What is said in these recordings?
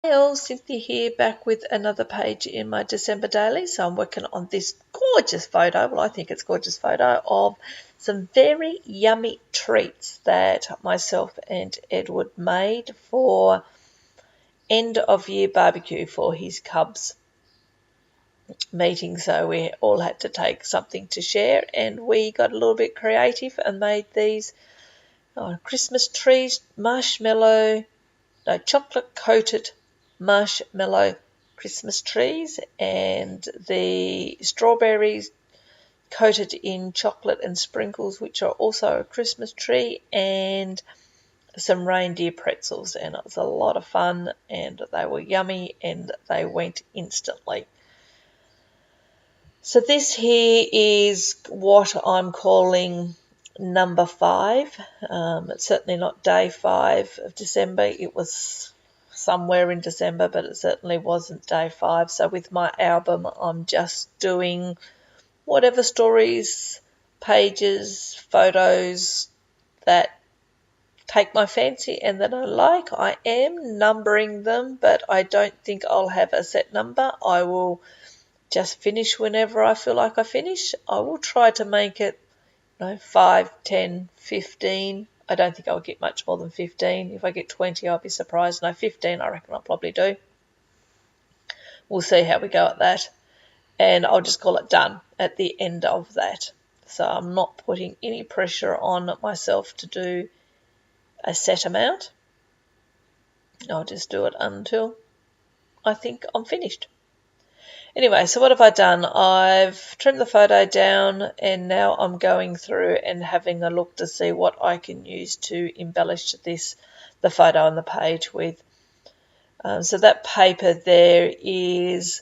Hey all, Cynthia here, back with another page in my December daily. So I'm working on this gorgeous photo, well I think it's a gorgeous photo, of some very yummy treats that myself and Edward made for end of year barbecue for his Cubs meeting. So we all had to take something to share, and we got a little bit creative and made these Christmas trees, chocolate coated marshmallow Christmas trees, and the strawberries coated in chocolate and sprinkles, which are also a Christmas tree, and some reindeer pretzels. And it was a lot of fun, and they were yummy, and they went instantly. So this here is what I'm calling number 5. It's certainly not day 5 of December. It was somewhere in December, but it certainly wasn't day 5. So with my album, I'm just doing whatever stories, pages, photos that take my fancy and that I like. I am numbering them, but I don't think I'll have a set number. I will just finish whenever I feel like I finish. I will try to make it 5, 10, 15. I don't think I'll get much more than 15. If I get 20, I'll be surprised. 15, I reckon I'll probably do. We'll see how we go at that. And I'll just call it done at the end of that. So I'm not putting any pressure on myself to do a set amount. I'll just do it until I think I'm finished. Anyway, so what have I done? I've trimmed the photo down, and now I'm going through and having a look to see what I can use to embellish the photo on the page with. So that paper there is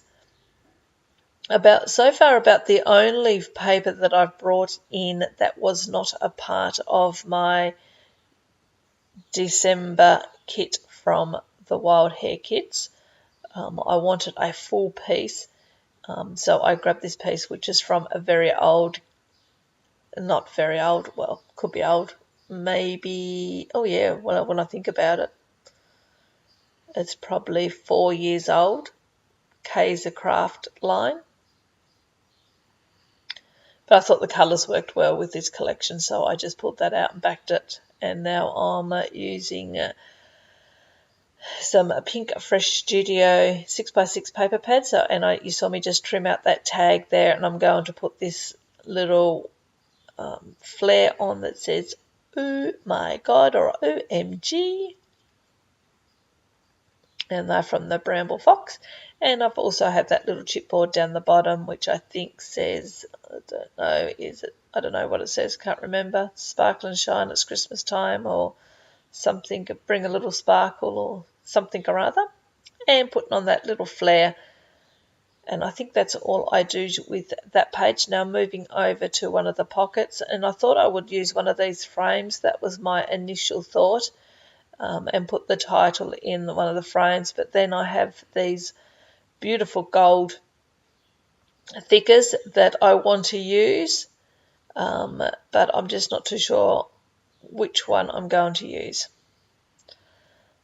so far about the only paper that I've brought in that was not a part of my December kit from the Wild Hare kits. I wanted a full piece. So I grabbed this piece, which is from a very old, not very old, well, could be old, maybe, oh yeah, when I think about it, it's probably 4 years old, Kaiser Craft line. But I thought the colours worked well with this collection, so I just pulled that out and backed it. And now I'm using some pink Fresh Studio 6x6 paper pads. You saw me just trim out that tag there, and I'm going to put this little flare on that says "Oh my God" or OMG, and they're from the Bramble Fox. And I've also had that little chipboard down the bottom, which I think says, I don't know what it says, can't remember, sparkle and shine, it's Christmas time, or something, bring a little sparkle or something or other, and putting on that little flare. And I think that's all I do with that page. Now moving over to one of the pockets, and I thought I would use one of these frames. That was my initial thought, and put the title in one of the frames. But then I have these beautiful gold thickers that I want to use, but I'm just not too sure which one I'm going to use.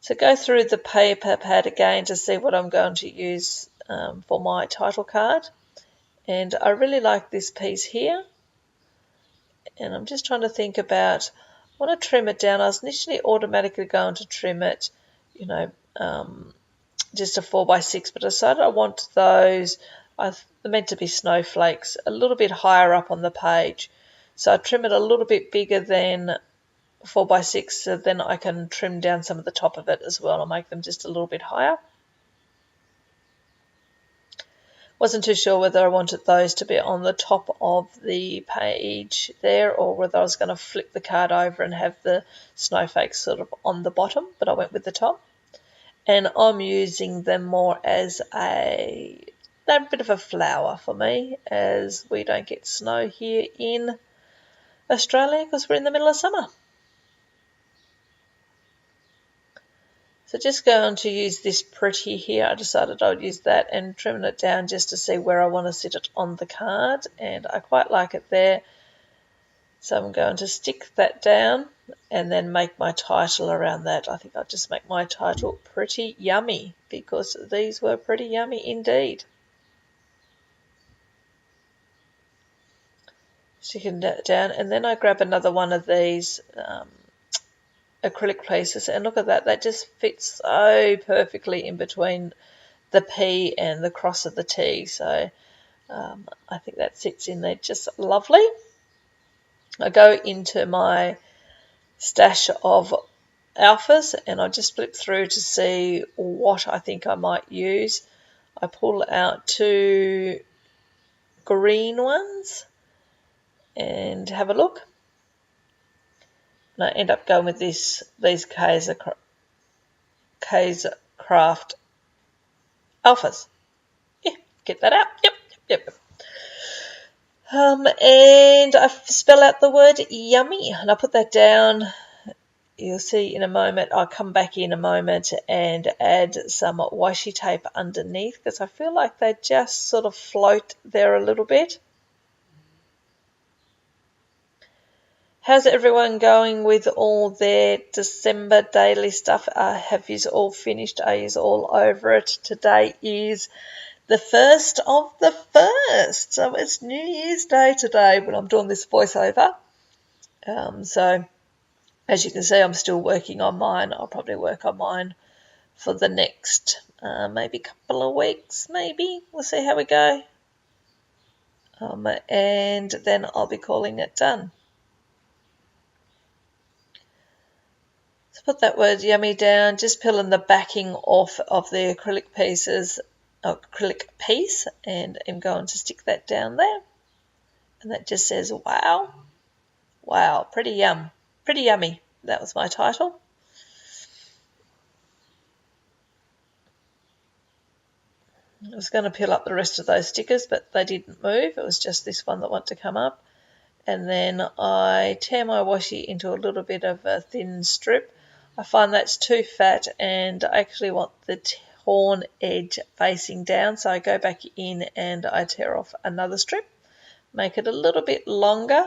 So go through the paper pad again to see what I'm going to use for my title card. And I really like this piece here. And I'm just trying to think about, I want to trim it down. I was initially automatically going to trim it, just a 4x6, but I decided I want those, they're meant to be snowflakes, a little bit higher up on the page. So I trim it a little bit bigger than 4x6, so then I can trim down some of the top of it as well and make them just a little bit higher. Wasn't too sure whether I wanted those to be on the top of the page there, or whether I was going to flip the card over and have the snowflakes sort of on the bottom, but I went with the top. And I'm using them more as a bit of a flower for me, as we don't get snow here in Australia because we're in the middle of summer. So just going to use this pretty here. I decided I would use that and trimming it down just to see where I want to sit it on the card, and I quite like it there. So I'm going to stick that down and then make my title around that. I think I'll just make my title Pretty Yummy, because these were pretty yummy indeed. Sticking that down, and then I grab another one of these acrylic pieces, and look at that, that just fits so perfectly in between the P and the cross of the T. So I think that sits in there just lovely. I go into my stash of alphas and I just flip through to see what I think I might use. I pull out 2 green ones and have a look. And I end up going with these Kaiser Craft alphas. Yeah, get that out. Yep. And I spell out the word yummy, and I put that down. You'll see in a moment. I'll come back in a moment and add some washi tape underneath, because I feel like they just sort of float there a little bit. How's everyone going with all their December daily stuff? Have you all finished? Are you all over it? Today is the 1st of the 1st, so it's New Year's Day today when I'm doing this voiceover. So as you can see, I'm still working on mine. I'll probably work on mine for the next maybe couple of weeks, maybe. We'll see how we go. And then I'll be calling it done. So put that word yummy down, just peeling the backing off of the acrylic piece, and I'm going to stick that down there. And that just says, wow, pretty yummy. That was my title. I was going to peel up the rest of those stickers, but they didn't move. It was just this one that wanted to come up. And then I tear my washi into a little bit of a thin strip. I find that's too fat, and I actually want the torn edge facing down. So I go back in and I tear off another strip, make it a little bit longer,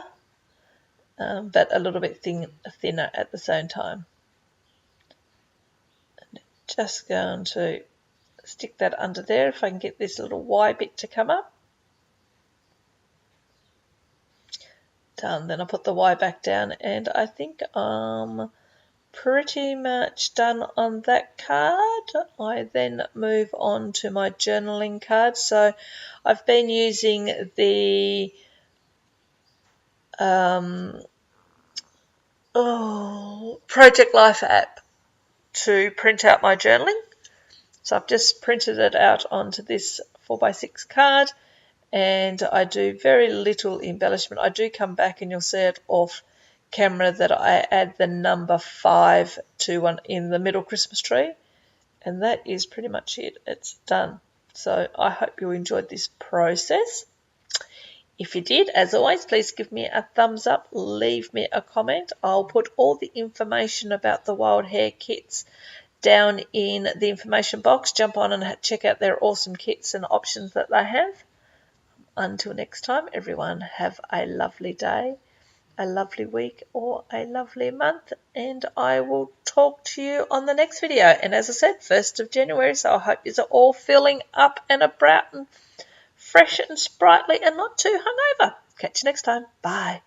but a little bit thinner at the same time. And just going to stick that under there if I can get this little Y bit to come up. Done. Then I put the Y back down, and I think I'm pretty much done on that card. I then move on to my journaling card. So I've been using the Project Life app to print out my journaling. So I've just printed it out onto this 4x6 card, and I do very little embellishment. I do come back and you'll see it off camera that I add the number 5 to one in the middle Christmas tree, and that is pretty much it. It's done. So I hope you enjoyed this process. If you did, as always, please give me a thumbs up, leave me a comment. I'll put all the information about the Wild Hare kits down in the information box. Jump on and check out their awesome kits and options that they have. Until next time, everyone, have a lovely day, a lovely week, or a lovely month, and I will talk to you on the next video. And as I said, 1st of January, so I hope you're all feeling up and about and fresh and sprightly and not too hungover. Catch you next time. Bye.